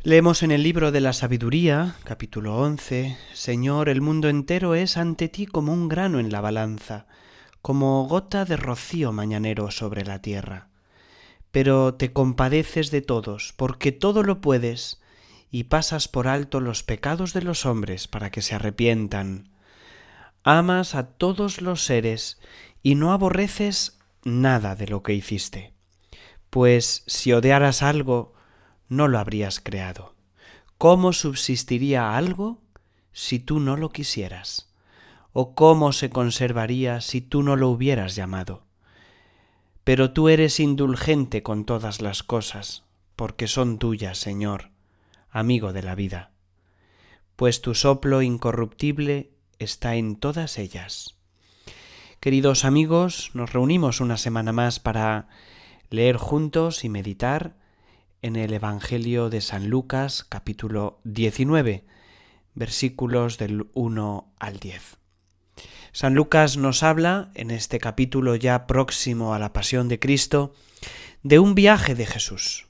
Leemos en el libro de la Sabiduría, capítulo 11, Señor, el mundo entero es ante ti como un grano en la balanza, como gota de rocío mañanero sobre la tierra. Pero te compadeces de todos, porque todo lo puedes, y pasas por alto los pecados de los hombres para que se arrepientan. Amas a todos los seres, y no aborreces nada de lo que hiciste. Pues si odiaras algo, no lo habrías creado. ¿Cómo subsistiría algo si tú no lo quisieras? ¿O cómo se conservaría si tú no lo hubieras llamado? Pero tú eres indulgente con todas las cosas, porque son tuyas, Señor, amigo de la vida. Pues tu soplo incorruptible está en todas ellas. Queridos amigos, nos reunimos una semana más para leer juntos y meditar en el Evangelio de San Lucas, capítulo 19, versículos del 1 al 10. San Lucas nos habla, en este capítulo ya próximo a la Pasión de Cristo, de un viaje de Jesús.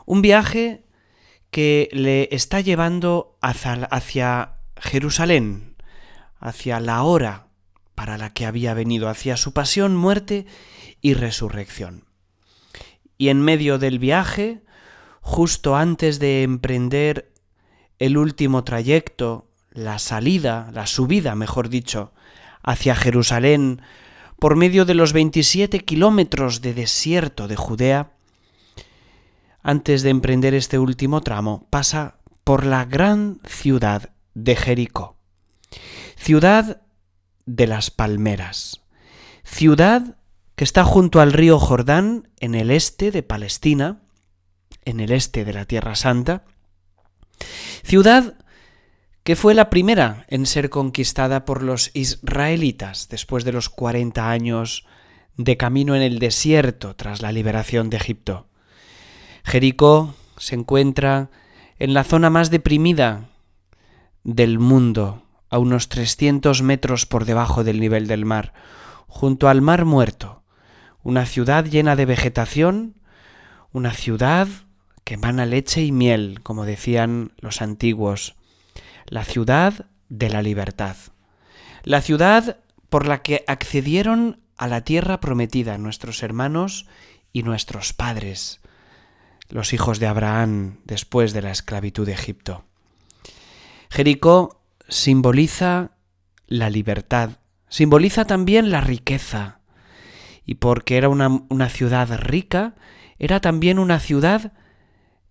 Un viaje que le está llevando hacia Jerusalén, hacia la hora para la que había venido, hacia su pasión, muerte y resurrección. Y en medio del viaje, justo antes de emprender el último trayecto, la subida, mejor dicho, hacia Jerusalén, por medio de los 27 kilómetros de desierto de Judea, antes de emprender este último tramo, pasa por la gran ciudad de Jericó, ciudad de las palmeras, ciudad que está junto al río Jordán, en el este de Palestina, en el este de la Tierra Santa, ciudad que fue la primera en ser conquistada por los israelitas después de los 40 años de camino en el desierto tras la liberación de Egipto. Jericó se encuentra en la zona más deprimida del mundo, a unos 300 metros por debajo del nivel del mar, junto al Mar Muerto, una ciudad llena de vegetación, una ciudad que emana leche y miel, como decían los antiguos, la ciudad de la libertad, la ciudad por la que accedieron a la tierra prometida nuestros hermanos y nuestros padres, los hijos de Abraham después de la esclavitud de Egipto. Jericó simboliza la libertad, simboliza también la riqueza, y porque era una ciudad rica, era también una ciudad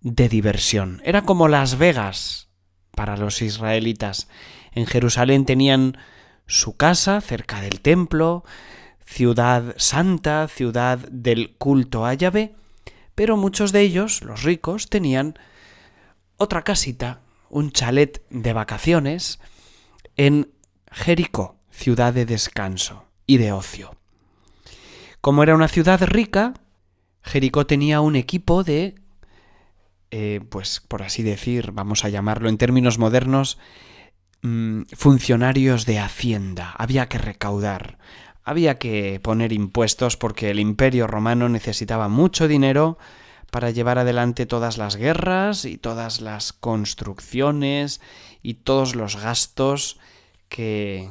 de diversión. Era como Las Vegas para los israelitas. En Jerusalén tenían su casa cerca del templo, ciudad santa, ciudad del culto a Yahvé, pero muchos de ellos, los ricos, tenían otra casita, un chalet de vacaciones en Jericó, ciudad de descanso y de ocio. Como era una ciudad rica, Jericó tenía un equipo de pues por así decir, vamos a llamarlo en términos modernos, funcionarios de Hacienda. Había que recaudar, había que poner impuestos porque el Imperio Romano necesitaba mucho dinero para llevar adelante todas las guerras y todas las construcciones y todos los gastos que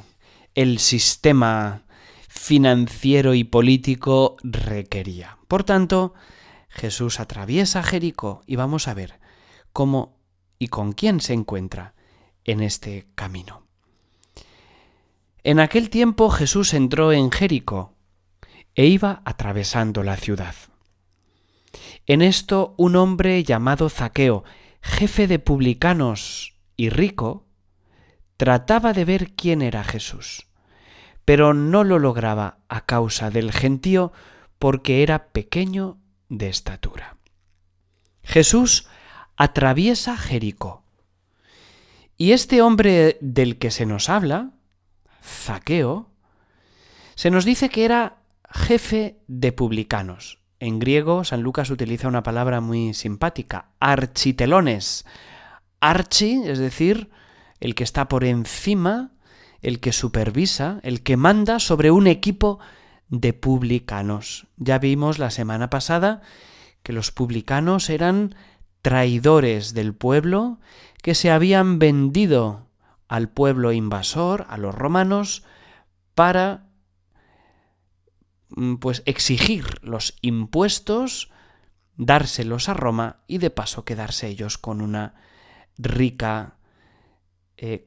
el sistema financiero y político requería. Por tanto, Jesús atraviesa Jericó y vamos a ver cómo y con quién se encuentra en este camino. En aquel tiempo Jesús entró en Jericó e iba atravesando la ciudad. En esto un hombre llamado Zaqueo, jefe de publicanos y rico, trataba de ver quién era Jesús, pero no lo lograba a causa del gentío porque era pequeño de estatura. Jesús atraviesa Jericó. Y este hombre del que se nos habla, Zaqueo, se nos dice que era jefe de publicanos. En griego, San Lucas utiliza una palabra muy simpática, architelones. Archi, es decir, el que está por encima, el que supervisa, el que manda sobre un equipo de publicanos. Ya vimos la semana pasada que los publicanos eran traidores del pueblo que se habían vendido al pueblo invasor, a los romanos, para pues exigir los impuestos, dárselos a Roma y de paso quedarse ellos con una rica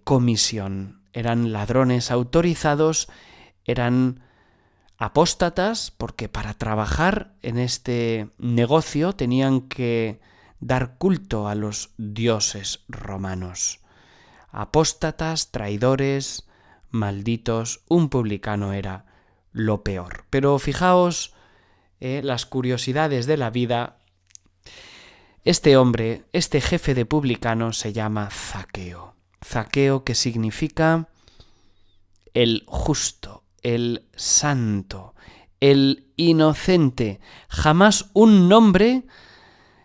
comisión. Eran ladrones autorizados, eran apóstatas, porque para trabajar en este negocio tenían que dar culto a los dioses romanos. Apóstatas, traidores, malditos, un publicano era lo peor. Pero fijaos las curiosidades de la vida. Este hombre, este jefe de publicanos se llama Zaqueo. Zaqueo, que significa el justo, el santo, el inocente. Jamás un nombre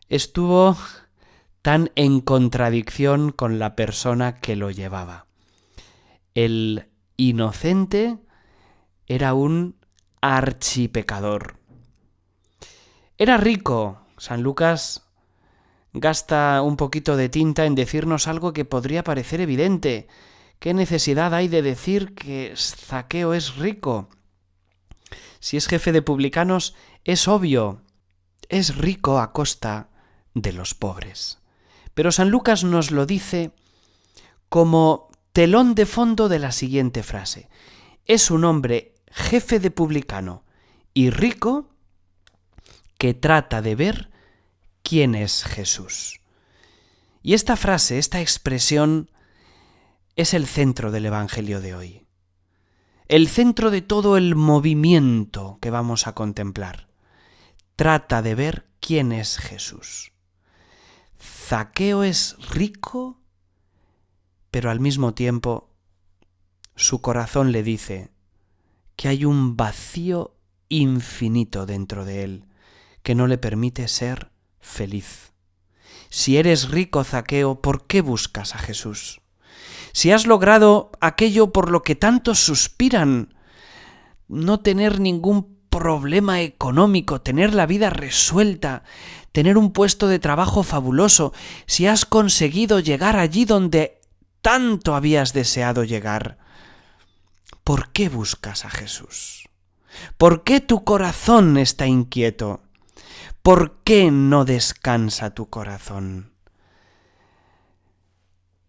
estuvo tan en contradicción con la persona que lo llevaba. El inocente era un archipecador. Era rico. San Lucas gasta un poquito de tinta en decirnos algo que podría parecer evidente. ¿Qué necesidad hay de decir que Zaqueo es rico? Si es jefe de publicanos, es obvio. Es rico a costa de los pobres. Pero San Lucas nos lo dice como telón de fondo de la siguiente frase. Es un hombre jefe de publicano y rico que trata de ver quién es Jesús. Y esta frase, esta expresión, es el centro del Evangelio de hoy. El centro de todo el movimiento que vamos a contemplar. Trata de ver quién es Jesús. Zaqueo es rico, pero al mismo tiempo su corazón le dice que hay un vacío infinito dentro de él que no le permite ser feliz. Si eres rico, Zaqueo, ¿por qué buscas a Jesús? Si has logrado aquello por lo que tantos suspiran, no tener ningún problema económico, tener la vida resuelta, tener un puesto de trabajo fabuloso, si has conseguido llegar allí donde tanto habías deseado llegar, ¿por qué buscas a Jesús? ¿Por qué tu corazón está inquieto? ¿Por qué no descansa tu corazón?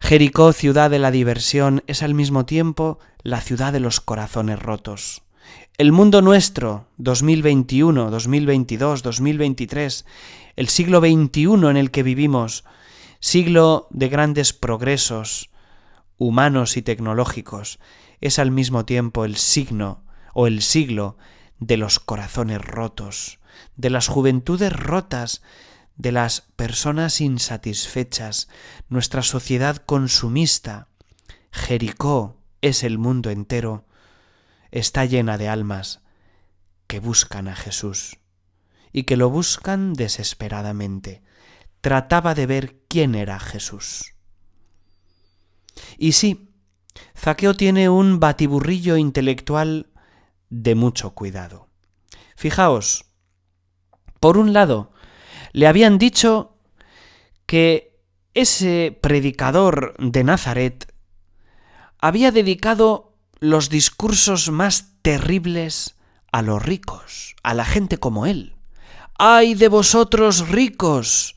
Jericó, ciudad de la diversión, es al mismo tiempo la ciudad de los corazones rotos. El mundo nuestro, 2021, 2022, 2023, el siglo XXI en el que vivimos, siglo de grandes progresos humanos y tecnológicos, es al mismo tiempo el signo o el siglo de los corazones rotos, de las juventudes rotas, de las personas insatisfechas, nuestra sociedad consumista. Jericó es el mundo entero, está llena de almas que buscan a Jesús y que lo buscan desesperadamente. Trataba de ver quién era Jesús. Y sí, Zaqueo tiene un batiburrillo intelectual de mucho cuidado. Fijaos, por un lado, le habían dicho que ese predicador de Nazaret había dedicado los discursos más terribles a los ricos, a la gente como él. ¡Ay de vosotros ricos!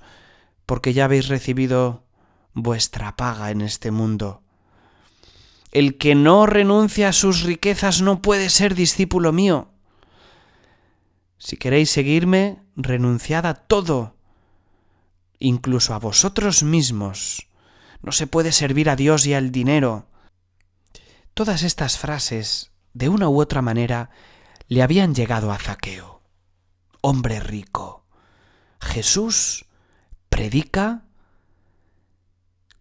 Porque ya habéis recibido vuestra paga en este mundo. El que no renuncia a sus riquezas no puede ser discípulo mío. Si queréis seguirme, renunciad a todo, incluso a vosotros mismos. No se puede servir a Dios y al dinero. Todas estas frases, de una u otra manera, le habían llegado a Zaqueo. Hombre rico. Jesús predica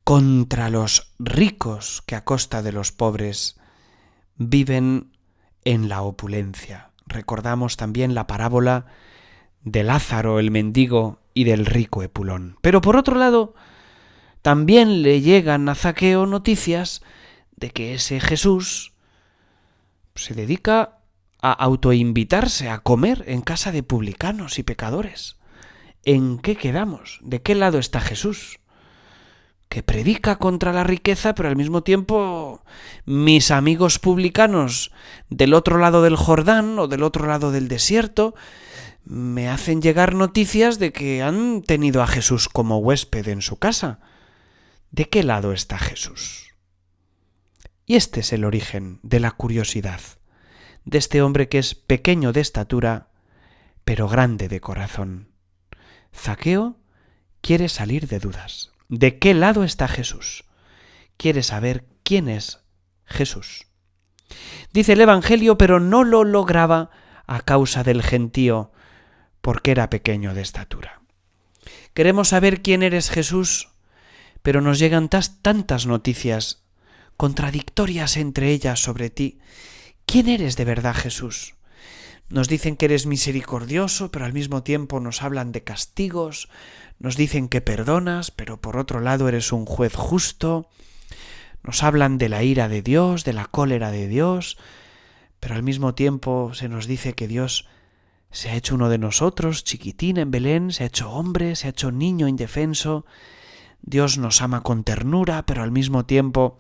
contra los ricos que a costa de los pobres viven en la opulencia. Recordamos también la parábola de Lázaro, el mendigo, y del rico Epulón. Pero por otro lado, también le llegan a Zaqueo noticias de que ese Jesús se dedica a autoinvitarse a comer en casa de publicanos y pecadores. ¿en qué quedamos? ¿De qué lado está Jesús? Que predica contra la riqueza, pero al mismo tiempo mis amigos publicanos del otro lado del Jordán o del otro lado del desierto me hacen llegar noticias de que han tenido a Jesús como huésped en su casa. ¿De qué lado está Jesús? Y este es el origen de la curiosidad de este hombre que es pequeño de estatura, pero grande de corazón. Zaqueo quiere salir de dudas. ¿De qué lado está Jesús? Quiere saber quién es Jesús. Dice el Evangelio, pero no lo lograba a causa del gentío, porque era pequeño de estatura. Queremos saber quién eres, Jesús, pero nos llegan tantas noticias contradictorias entre ellas sobre ti. ¿Quién eres de verdad, Jesús? Nos dicen que eres misericordioso, pero al mismo tiempo nos hablan de castigos. Nos dicen que perdonas, pero por otro lado eres un juez justo. Nos hablan de la ira de Dios, de la cólera de Dios, pero al mismo tiempo se nos dice que Dios se ha hecho uno de nosotros, chiquitín en Belén, se ha hecho hombre, se ha hecho niño indefenso. Dios nos ama con ternura, pero al mismo tiempo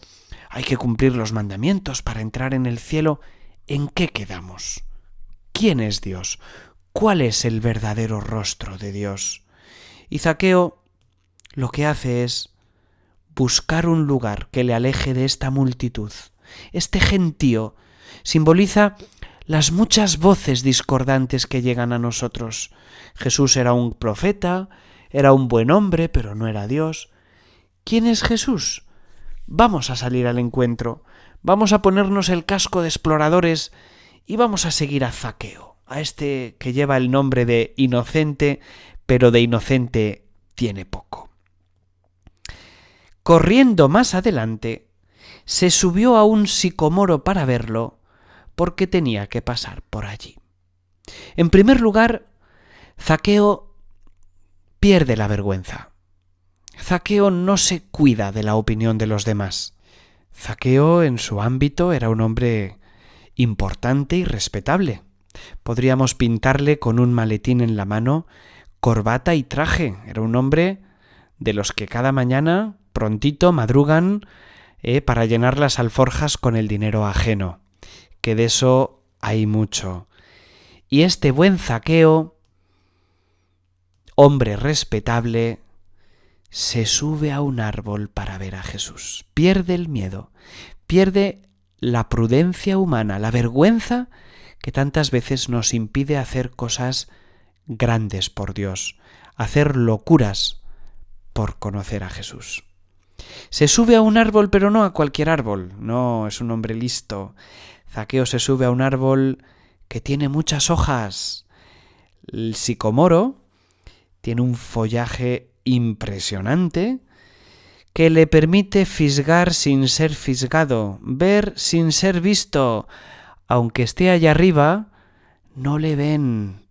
hay que cumplir los mandamientos para entrar en el cielo. ¿En qué quedamos? ¿Quién es Dios? ¿Cuál es el verdadero rostro de Dios? Y Zaqueo lo que hace es buscar un lugar que le aleje de esta multitud. Este gentío simboliza las muchas voces discordantes que llegan a nosotros. Jesús era un profeta, era un buen hombre, pero no era Dios. ¿Quién es Jesús? Vamos a salir al encuentro, vamos a ponernos el casco de exploradores y vamos a seguir a Zaqueo, a este que lleva el nombre de inocente, pero de inocente tiene poco. Corriendo más adelante, se subió a un sicomoro para verlo, porque tenía que pasar por allí. En primer lugar, Zaqueo pierde la vergüenza. Zaqueo no se cuida de la opinión de los demás. Zaqueo, en su ámbito, era un hombre importante y respetable. Podríamos pintarle con un maletín en la mano, corbata y traje. Era un hombre de los que cada mañana, prontito, madrugan para llenar las alforjas con el dinero ajeno, que de eso hay mucho. Y este buen Zaqueo, hombre respetable, se sube a un árbol para ver a Jesús. Pierde el miedo, pierde la prudencia humana, la vergüenza que tantas veces nos impide hacer cosas grandes por Dios, hacer locuras por conocer a Jesús. Se sube a un árbol, pero no a cualquier árbol, no, es un hombre listo. Zaqueo se sube a un árbol que tiene muchas hojas. El sicomoro tiene un follaje impresionante que le permite fisgar sin ser fisgado, ver sin ser visto. Aunque esté allá arriba, no le ven.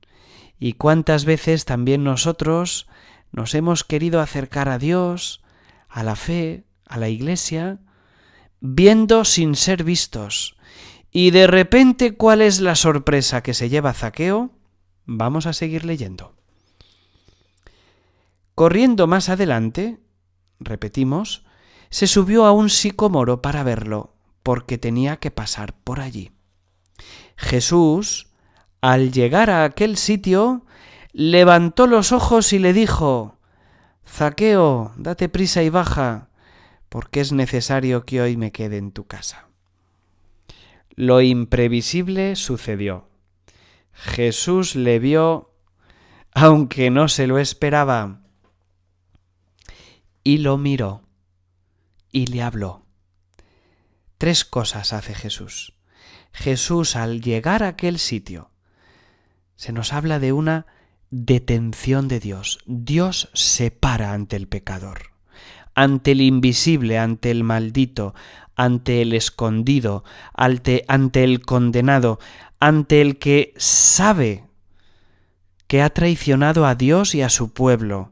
Y cuántas veces también nosotros nos hemos querido acercar a Dios, a la fe, a la Iglesia, viendo sin ser vistos. Y de repente, ¿cuál es la sorpresa que se lleva Zaqueo? Vamos a seguir leyendo. Corriendo más adelante, repetimos, se subió a un sicomoro para verlo, porque tenía que pasar por allí. Jesús, al llegar a aquel sitio, levantó los ojos y le dijo: Zaqueo, date prisa y baja, porque es necesario que hoy me quede en tu casa. Lo imprevisible sucedió. Jesús le vio, aunque no se lo esperaba, y lo miró y le habló. 3 cosas hace Jesús. Jesús, al llegar a aquel sitio, se nos habla de una detención de Dios. Dios se para ante el pecador, ante el invisible, ante el maldito, ante el escondido, ante el condenado, ante el que sabe que ha traicionado a Dios y a su pueblo,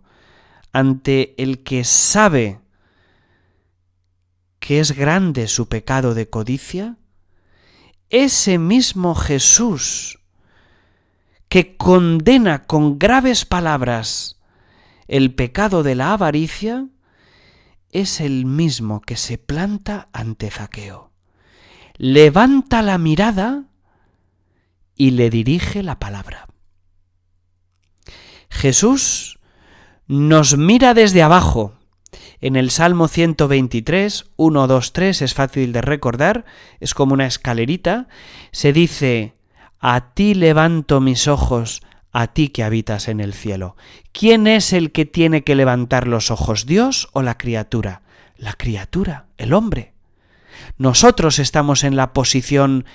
ante el que sabe que es grande su pecado de codicia. Ese mismo Jesús que condena con graves palabras el pecado de la avaricia, es el mismo que se planta ante Zaqueo. Levanta la mirada y le dirige la palabra. Jesús nos mira desde abajo. En el Salmo 123, 1, 2, 3, es fácil de recordar, es como una escalerita, se dice: a ti levanto mis ojos, a ti que habitas en el cielo. ¿Quién es el que tiene que levantar los ojos, Dios o la criatura? La criatura, el hombre. Nosotros estamos en la posición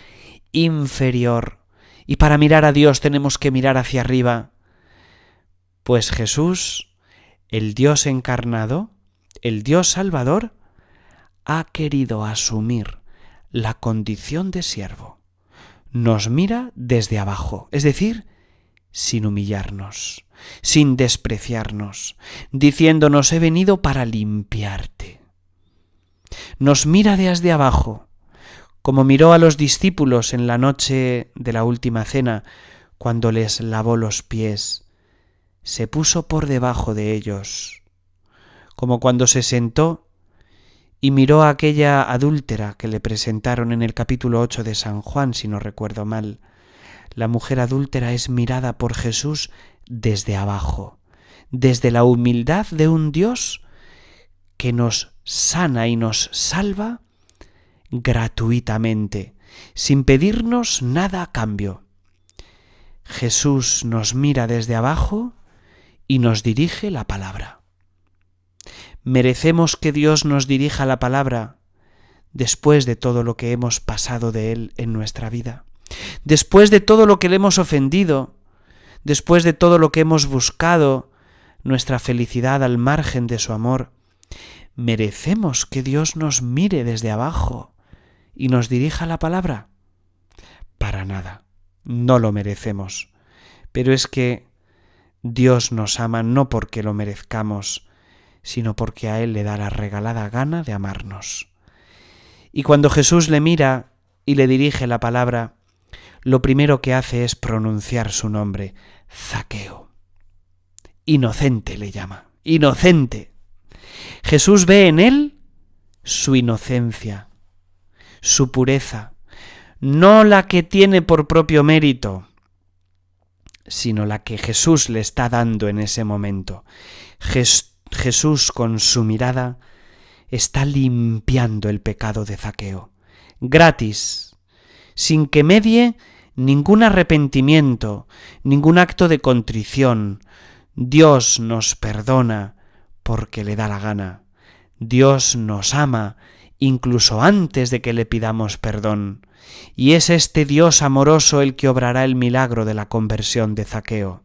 inferior y para mirar a Dios tenemos que mirar hacia arriba. Pues Jesús, el Dios encarnado, el Dios Salvador, ha querido asumir la condición de siervo. Nos mira desde abajo, es decir, sin humillarnos, sin despreciarnos, diciéndonos: he venido para limpiarte. Nos mira desde abajo, como miró a los discípulos en la noche de la última cena, cuando les lavó los pies. Se puso por debajo de ellos, como cuando se sentó y miró a aquella adúltera que le presentaron en el capítulo 8 de San Juan, si no recuerdo mal. La mujer adúltera es mirada por Jesús desde abajo, desde la humildad de un Dios que nos sana y nos salva gratuitamente, sin pedirnos nada a cambio. Jesús nos mira desde abajo y nos dirige la palabra. Merecemos que Dios nos dirija la palabra después de todo lo que hemos pasado de Él en nuestra vida, después de todo lo que le hemos ofendido, después de todo lo que hemos buscado nuestra felicidad al margen de su amor. ¿Merecemos que Dios nos mire desde abajo y nos dirija la palabra? Para nada, no lo merecemos. Pero es que Dios nos ama no porque lo merezcamos, sino porque a Él le da la regalada gana de amarnos. Y cuando Jesús le mira y le dirige la palabra, lo primero que hace es pronunciar su nombre: Zaqueo. Inocente le llama, inocente. Jesús ve en él su inocencia, su pureza, no la que tiene por propio mérito, sino la que Jesús le está dando en ese momento. Jesús con su mirada está limpiando el pecado de Zaqueo, gratis, sin que medie ningún arrepentimiento, ningún acto de contrición. Dios nos perdona porque le da la gana. Dios nos ama incluso antes de que le pidamos perdón. Y es este Dios amoroso el que obrará el milagro de la conversión de Zaqueo.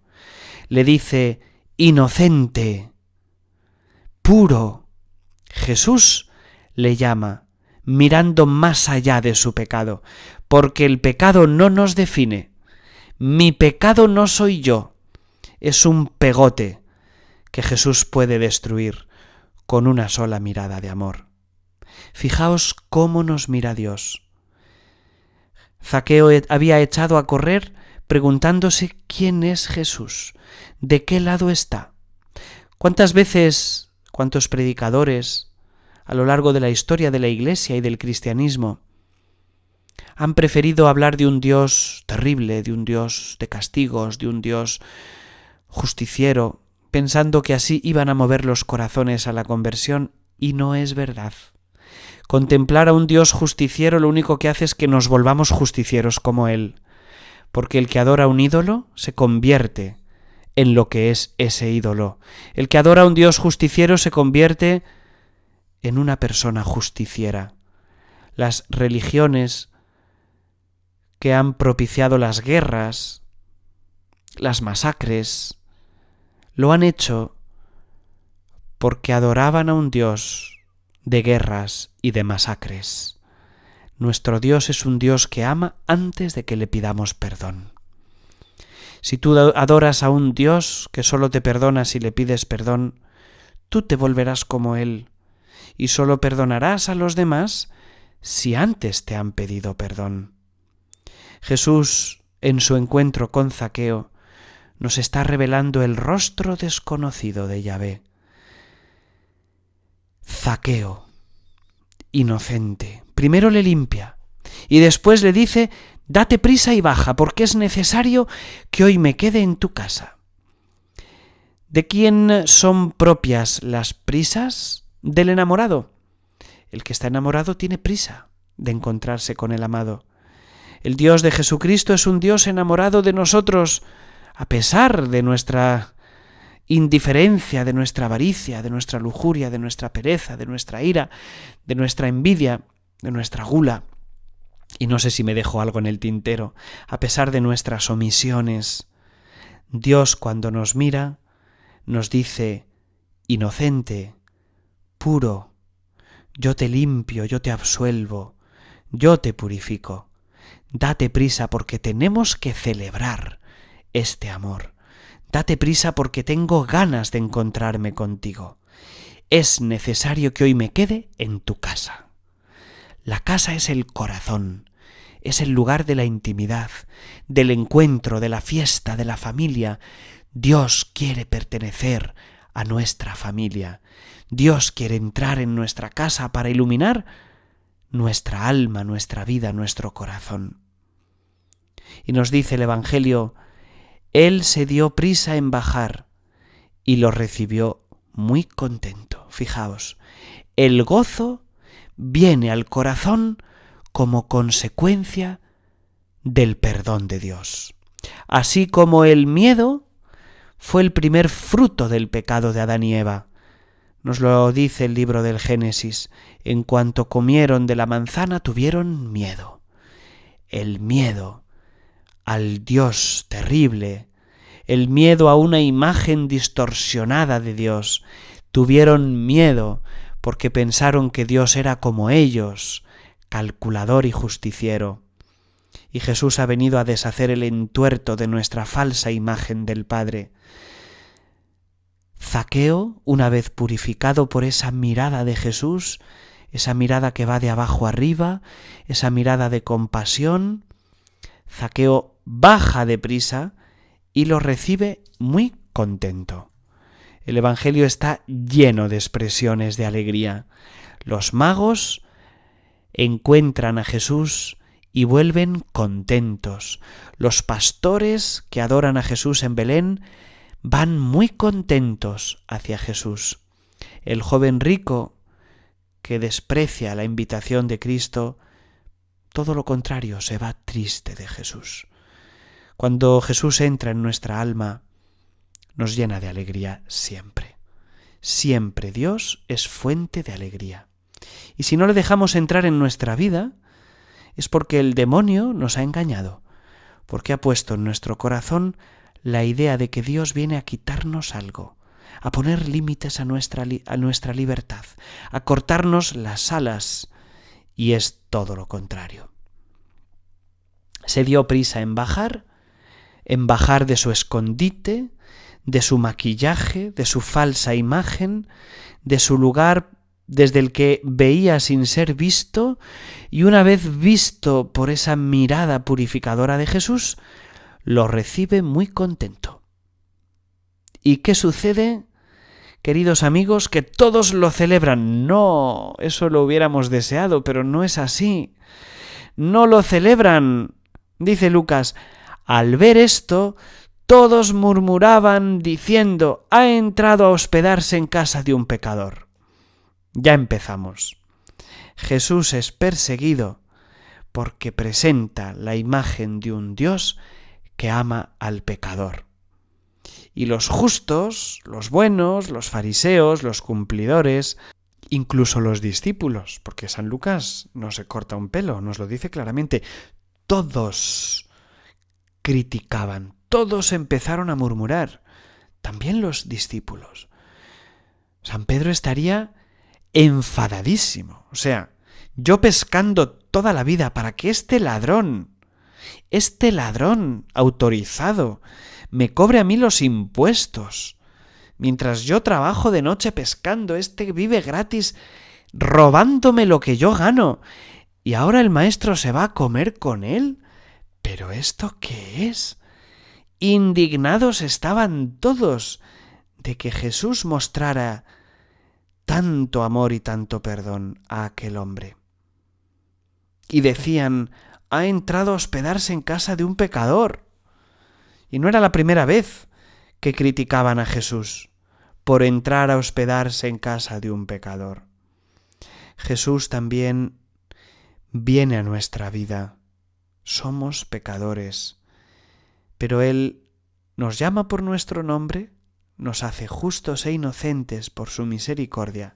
Le dice: inocente, puro. Jesús le llama, mirando más allá de su pecado, porque el pecado no nos define. Mi pecado no soy yo, es un pegote que Jesús puede destruir con una sola mirada de amor. Fijaos cómo nos mira Dios. Zaqueo había echado a correr preguntándose quién es Jesús, de qué lado está. ¿Cuántas veces, cuántos predicadores a lo largo de la historia de la Iglesia y del cristianismo han preferido hablar de un Dios terrible, de un Dios de castigos, de un Dios justiciero, pensando que así iban a mover los corazones a la conversión? Y no es verdad. Contemplar a un Dios justiciero lo único que hace es que nos volvamos justicieros como Él, porque el que adora a un ídolo se convierte en lo que es ese ídolo. El que adora a un Dios justiciero se convierte en una persona justiciera. Las religiones que han propiciado las guerras, las masacres, lo han hecho porque adoraban a un Dios de guerras y de masacres. Nuestro Dios es un Dios que ama antes de que le pidamos perdón. Si tú adoras a un Dios que solo te perdona si le pides perdón, tú te volverás como Él y solo perdonarás a los demás si antes te han pedido perdón. Jesús, en su encuentro con Zaqueo, nos está revelando el rostro desconocido de Yahvé. Zaqueo, inocente, primero le limpia y después le dice: date prisa y baja, porque es necesario que hoy me quede en tu casa. ¿De quién son propias las prisas? Del enamorado. El que está enamorado tiene prisa de encontrarse con el amado. El Dios de Jesucristo es un Dios enamorado de nosotros, a pesar de nuestra indiferencia, de nuestra avaricia, de nuestra lujuria, de nuestra pereza, de nuestra ira, de nuestra envidia, de nuestra gula. Y no sé si me dejo algo en el tintero, a pesar de nuestras omisiones. Dios, cuando nos mira, nos dice: inocente, puro, yo te limpio, yo te absuelvo, yo te purifico. Date prisa porque tenemos que celebrar este amor. Date prisa porque tengo ganas de encontrarme contigo. Es necesario que hoy me quede en tu casa. La casa es el corazón, es el lugar de la intimidad, del encuentro, de la fiesta, de la familia. Dios quiere pertenecer a nuestra familia. Dios quiere entrar en nuestra casa para iluminar nuestra alma, nuestra vida, nuestro corazón. Y nos dice el Evangelio: Él se dio prisa en bajar y lo recibió muy contento. Fijaos, el gozo viene al corazón como consecuencia del perdón de Dios. Así como el miedo fue el primer fruto del pecado de Adán y Eva. Nos lo dice el libro del Génesis. En cuanto comieron de la manzana, tuvieron miedo. El miedo al Dios terrible, el miedo a una imagen distorsionada de Dios. Tuvieron miedo porque pensaron que Dios era como ellos, calculador y justiciero. Y Jesús ha venido a deshacer el entuerto de nuestra falsa imagen del Padre. Zaqueo, una vez purificado por esa mirada de Jesús, esa mirada que va de abajo arriba, esa mirada de compasión, Zaqueo baja deprisa y lo recibe muy contento. El Evangelio está lleno de expresiones de alegría. Los magos encuentran a Jesús y vuelven contentos. Los pastores que adoran a Jesús en Belén van muy contentos hacia Jesús. El joven rico que desprecia la invitación de Cristo, todo lo contrario, se va triste de Jesús. Cuando Jesús entra en nuestra alma, nos llena de alegría siempre. Siempre Dios es fuente de alegría. Y si no le dejamos entrar en nuestra vida, es porque el demonio nos ha engañado, porque ha puesto en nuestro corazón la idea de que Dios viene a quitarnos algo, a poner límites a nuestra libertad, a cortarnos las alas, y es todo lo contrario. Se dio prisa en bajar de su escondite, de su maquillaje, de su falsa imagen, de su lugar desde el que veía sin ser visto, y una vez visto por esa mirada purificadora de Jesús, lo recibe muy contento. ¿Y qué sucede, queridos amigos? Que todos lo celebran. No, eso lo hubiéramos deseado, pero no es así. No lo celebran. Dice Lucas: al ver esto, todos murmuraban diciendo: ha entrado a hospedarse en casa de un pecador. Ya empezamos. Jesús es perseguido porque presenta la imagen de un Dios que ama al pecador. Y los justos, los buenos, los fariseos, los cumplidores, incluso los discípulos, porque San Lucas no se corta un pelo, nos lo dice claramente, todos criticaban, todos empezaron a murmurar, también los discípulos. San Pedro estaría enfadadísimo. O sea, yo pescando toda la vida para que este ladrón autorizado me cobre a mí los impuestos, mientras yo trabajo de noche pescando, vive gratis robándome lo que yo gano, y ahora el maestro se va a comer con él. ¿Pero esto qué es? Indignados estaban todos de que Jesús mostrara tanto amor y tanto perdón a aquel hombre. Y decían: ha entrado a hospedarse en casa de un pecador. Y no era la primera vez que criticaban a Jesús por entrar a hospedarse en casa de un pecador. Jesús también viene a nuestra vida. Somos pecadores, pero Él nos llama por nuestro nombre, nos hace justos e inocentes por su misericordia,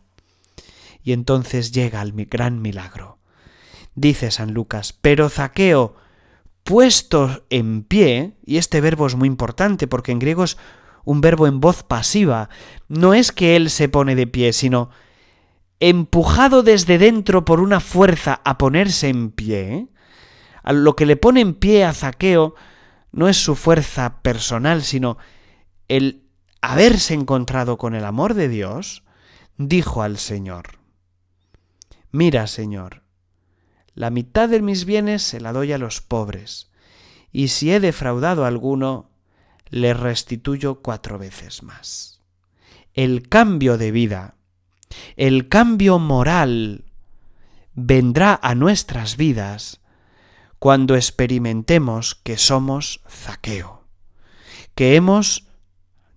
y entonces llega el gran milagro. Dice San Lucas: pero Zaqueo, puesto en pie, y este verbo es muy importante porque en griego es un verbo en voz pasiva, no es que él se pone de pie, sino empujado desde dentro por una fuerza a ponerse en pie. Lo que le pone en pie a Zaqueo no es su fuerza personal, sino el haberse encontrado con el amor de Dios. Dijo al Señor: mira, Señor, la mitad de mis bienes se la doy a los pobres, y si he defraudado a alguno, le restituyo 4 veces más. El cambio de vida, el cambio moral, vendrá a nuestras vidas cuando experimentemos que somos Zaqueo, que hemos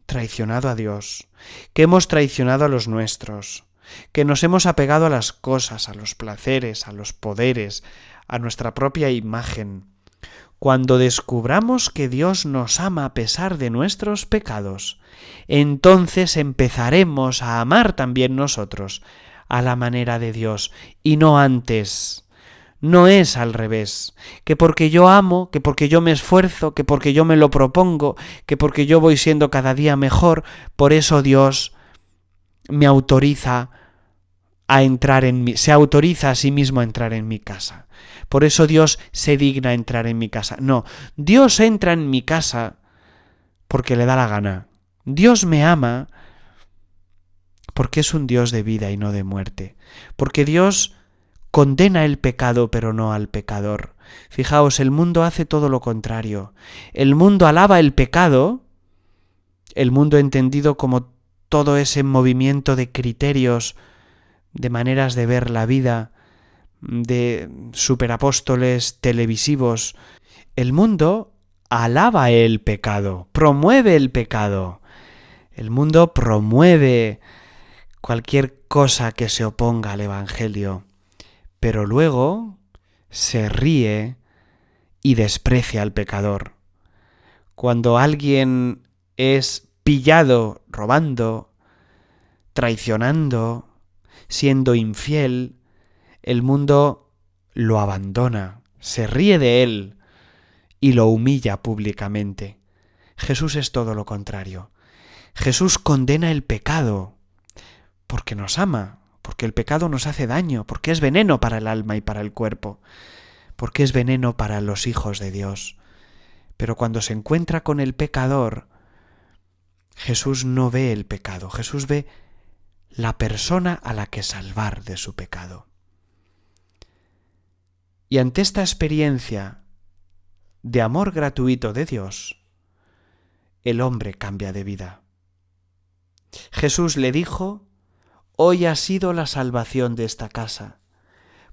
traicionado a Dios, que hemos traicionado a los nuestros, que nos hemos apegado a las cosas, a los placeres, a los poderes, a nuestra propia imagen. Cuando descubramos que Dios nos ama a pesar de nuestros pecados, entonces empezaremos a amar también nosotros a la manera de Dios, y no antes. No es al revés, que porque yo amo, que porque yo me esfuerzo, que porque yo me lo propongo, que porque yo voy siendo cada día mejor, por eso Dios me autoriza a entrar en mí, se autoriza a sí mismo a entrar en mi casa. Por eso Dios se digna a entrar en mi casa. No, Dios entra en mi casa porque le da la gana. Dios me ama porque es un Dios de vida y no de muerte. Porque Dios condena el pecado, pero no al pecador. Fijaos, el mundo hace todo lo contrario. El mundo alaba el pecado, el mundo entendido como todo ese movimiento de criterios, de maneras de ver la vida, de superapóstoles televisivos. El mundo alaba el pecado, promueve el pecado. El mundo promueve cualquier cosa que se oponga al Evangelio, pero luego se ríe y desprecia al pecador. Cuando alguien es pillado robando, traicionando, siendo infiel, el mundo lo abandona, se ríe de él y lo humilla públicamente. Jesús es todo lo contrario. Jesús condena el pecado porque nos ama, porque el pecado nos hace daño, porque es veneno para el alma y para el cuerpo, porque es veneno para los hijos de Dios. Pero cuando se encuentra con el pecador, Jesús no ve el pecado, Jesús ve la persona a la que salvar de su pecado. Y ante esta experiencia de amor gratuito de Dios, el hombre cambia de vida. Jesús le dijo: hoy ha sido la salvación de esta casa,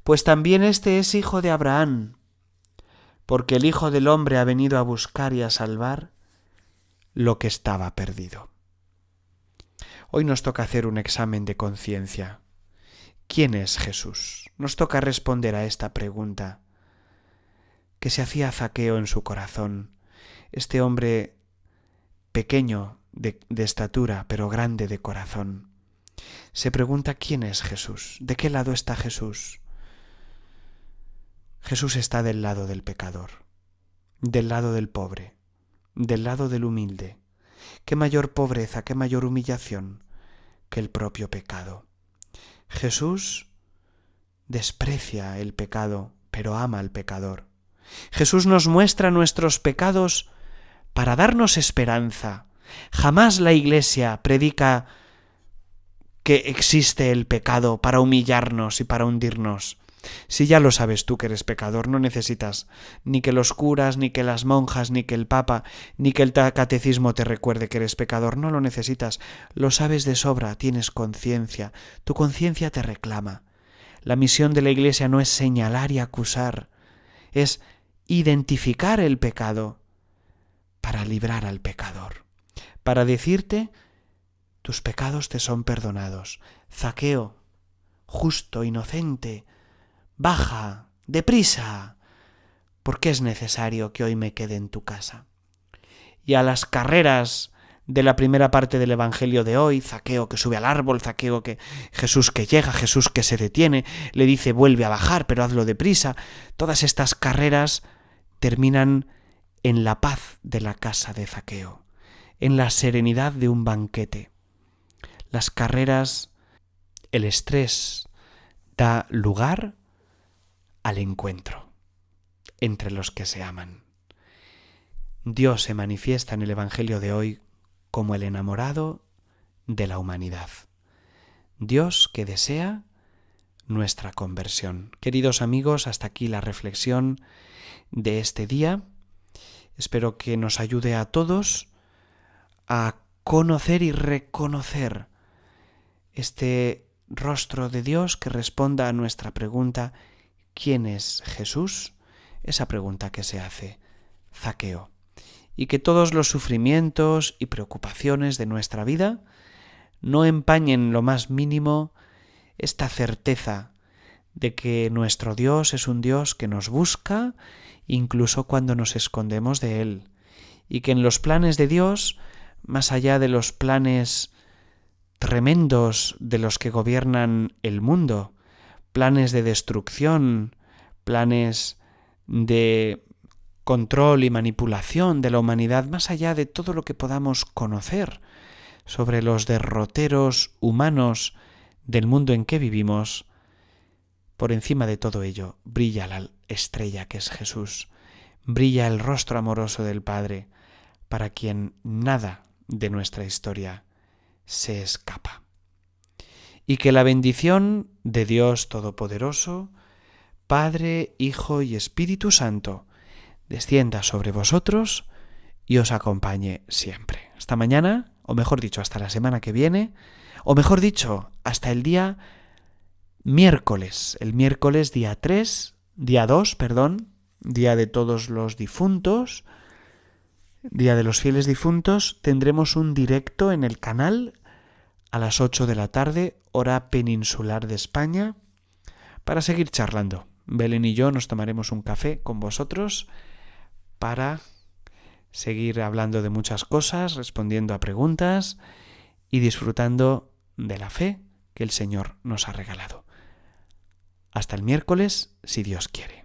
pues también este es hijo de Abraham, porque el Hijo del Hombre ha venido a buscar y a salvar lo que estaba perdido. Hoy nos toca hacer un examen de conciencia. ¿Quién es Jesús? Nos toca responder a esta pregunta que se hacía Zaqueo en su corazón, este hombre pequeño de estatura, pero grande de corazón. Se pregunta: ¿quién es Jesús? ¿De qué lado está Jesús? Jesús está del lado del pecador, del lado del pobre, del lado del humilde. ¿Qué mayor pobreza, qué mayor humillación que el propio pecado? Jesús desprecia el pecado, pero ama al pecador. Jesús nos muestra nuestros pecados para darnos esperanza. Jamás la Iglesia predica que existe el pecado para humillarnos y para hundirnos. Si ya lo sabes tú que eres pecador, no necesitas ni que los curas, ni que las monjas, ni que el Papa, ni que el catecismo te recuerde que eres pecador. No lo necesitas. Lo sabes de sobra, tienes conciencia. Tu conciencia te reclama. La misión de la Iglesia no es señalar y acusar, es identificar el pecado para librar al pecador, para decirte: tus pecados te son perdonados. Zaqueo, justo, inocente, baja, deprisa, porque es necesario que hoy me quede en tu casa. Y a las carreras de la primera parte del Evangelio de hoy, Zaqueo que sube al árbol, Zaqueo que Jesús que llega, Jesús que se detiene, le dice vuelve a bajar, pero hazlo deprisa. Todas estas carreras terminan en la paz de la casa de Zaqueo, en la serenidad de un banquete. Las carreras, el estrés, da lugar al encuentro entre los que se aman. Dios se manifiesta en el Evangelio de hoy como el enamorado de la humanidad. Dios que desea nuestra conversión. Queridos amigos, hasta aquí la reflexión de este día. Espero que nos ayude a todos a conocer y reconocer este rostro de Dios que responda a nuestra pregunta: ¿quién es Jesús? Esa pregunta que se hace Zaqueo. Y que todos los sufrimientos y preocupaciones de nuestra vida no empañen lo más mínimo esta certeza de que nuestro Dios es un Dios que nos busca incluso cuando nos escondemos de Él, y que en los planes de Dios, más allá de los planes tremendos de los que gobiernan el mundo, planes de destrucción, planes de control y manipulación de la humanidad, más allá de todo lo que podamos conocer sobre los derroteros humanos del mundo en que vivimos, por encima de todo ello brilla la estrella que es Jesús, brilla el rostro amoroso del Padre, para quien nada de nuestra historia se escapa. Y que la bendición de Dios Todopoderoso, Padre, Hijo y Espíritu Santo, descienda sobre vosotros y os acompañe siempre. Hasta mañana, o mejor dicho, hasta la semana que viene, o mejor dicho, hasta el día miércoles, el miércoles día 2, día de todos los difuntos, día de los fieles difuntos, tendremos un directo en el canal a las 8 de la tarde, hora peninsular de España, para seguir charlando. Belén y yo nos tomaremos un café con vosotros para seguir hablando de muchas cosas, respondiendo a preguntas y disfrutando de la fe que el Señor nos ha regalado. Hasta el miércoles, si Dios quiere.